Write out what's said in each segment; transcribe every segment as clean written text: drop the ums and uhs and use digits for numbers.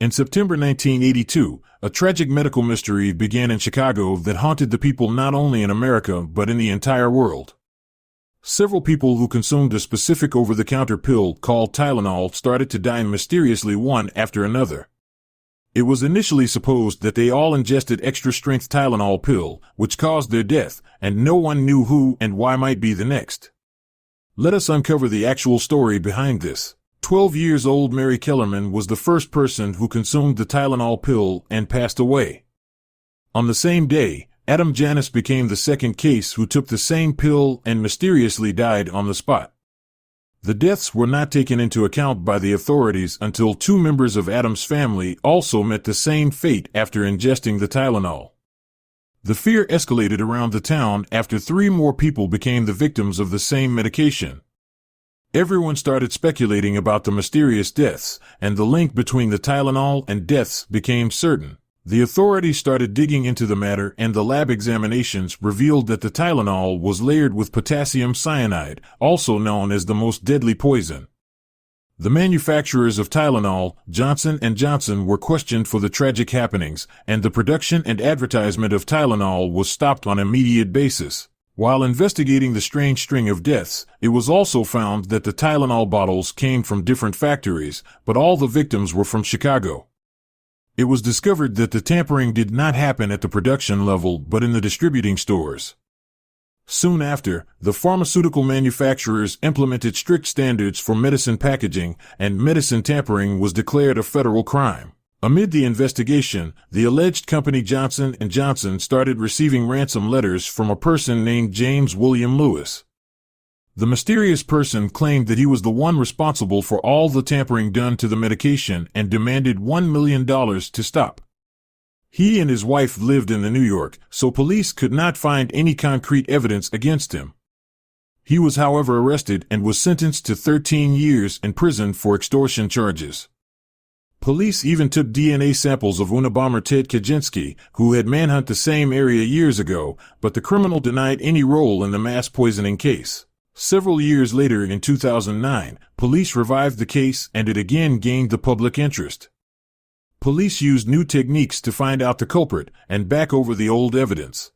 In September 1982, a tragic medical mystery began in Chicago that haunted the people not only in America but in the entire world. Several people who consumed a specific over-the-counter pill called Tylenol started to die mysteriously one after another. It was initially supposed that they all ingested extra-strength Tylenol pill, which caused their death, and no one knew who and why might be the next. Let us uncover the actual story behind this. 12-year-old Mary Kellerman was the first person who consumed the Tylenol pill and passed away. On the same day, Adam Janis became the second case who took the same pill and mysteriously died on the spot. The deaths were not taken into account by the authorities until two members of Adam's family also met the same fate after ingesting the Tylenol. The fear escalated around the town after 3 more people became the victims of the same medication. Everyone started speculating about the mysterious deaths, and the link between the Tylenol and deaths became certain. The authorities started digging into the matter, and the lab examinations revealed that the Tylenol was layered with potassium cyanide, also known as the most deadly poison. The manufacturers of Tylenol, Johnson & Johnson, were questioned for the tragic happenings, and the production and advertisement of Tylenol was stopped on an immediate basis. While investigating the strange string of deaths, it was also found that the Tylenol bottles came from different factories, but all the victims were from Chicago. It was discovered that the tampering did not happen at the production level but in the distributing stores. Soon after, the pharmaceutical manufacturers implemented strict standards for medicine packaging, and medicine tampering was declared a federal crime. Amid the investigation, the alleged company Johnson & Johnson started receiving ransom letters from a person named James William Lewis. The mysterious person claimed that he was the one responsible for all the tampering done to the medication and demanded $1 million to stop. He and his wife lived in New York, so police could not find any concrete evidence against him. He was, however, arrested and was sentenced to 13 years in prison for extortion charges. Police even took DNA samples of Unabomber Ted Kaczynski, who had manhunted the same area years ago, but the criminal denied any role in the mass poisoning case. Several years later, in 2009, police revived the case and it again gained the public interest. Police used new techniques to find out the culprit and back over the old evidence.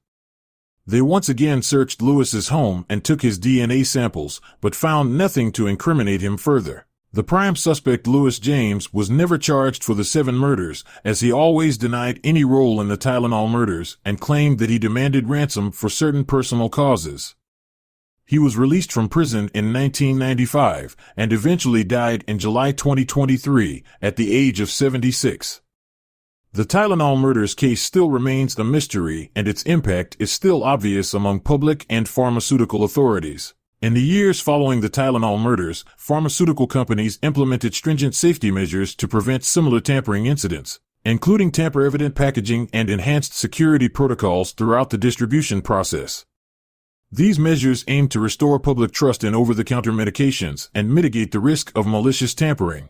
They once again searched Lewis's home and took his DNA samples, but found nothing to incriminate him further. The prime suspect, Lewis James, was never charged for the 7 murders, as he always denied any role in the Tylenol murders and claimed that he demanded ransom for certain personal causes. He was released from prison in 1995 and eventually died in July 2023 at the age of 76. The Tylenol murders case still remains a mystery, and its impact is still obvious among public and pharmaceutical authorities. In the years following the Tylenol murders, pharmaceutical companies implemented stringent safety measures to prevent similar tampering incidents, including tamper-evident packaging and enhanced security protocols throughout the distribution process. These measures aim to restore public trust in over-the-counter medications and mitigate the risk of malicious tampering.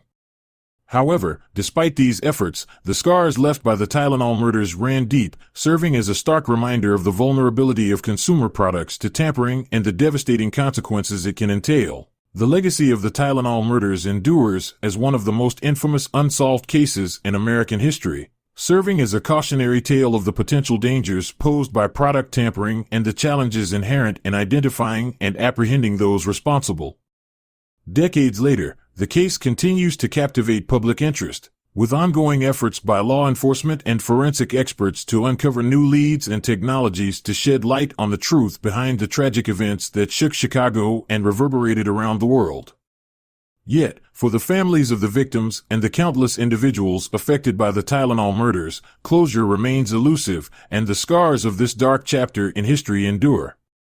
However, despite these efforts, the scars left by the Tylenol murders ran deep, serving as a stark reminder of the vulnerability of consumer products to tampering and the devastating consequences it can entail. The legacy of the Tylenol murders endures as one of the most infamous unsolved cases in American history, serving as a cautionary tale of the potential dangers posed by product tampering and the challenges inherent in identifying and apprehending those responsible. Decades later, the case continues to captivate public interest, with ongoing efforts by law enforcement and forensic experts to uncover new leads and technologies to shed light on the truth behind the tragic events that shook Chicago and reverberated around the world. Yet, for the families of the victims and the countless individuals affected by the Tylenol murders, closure remains elusive, and the scars of this dark chapter in history endure.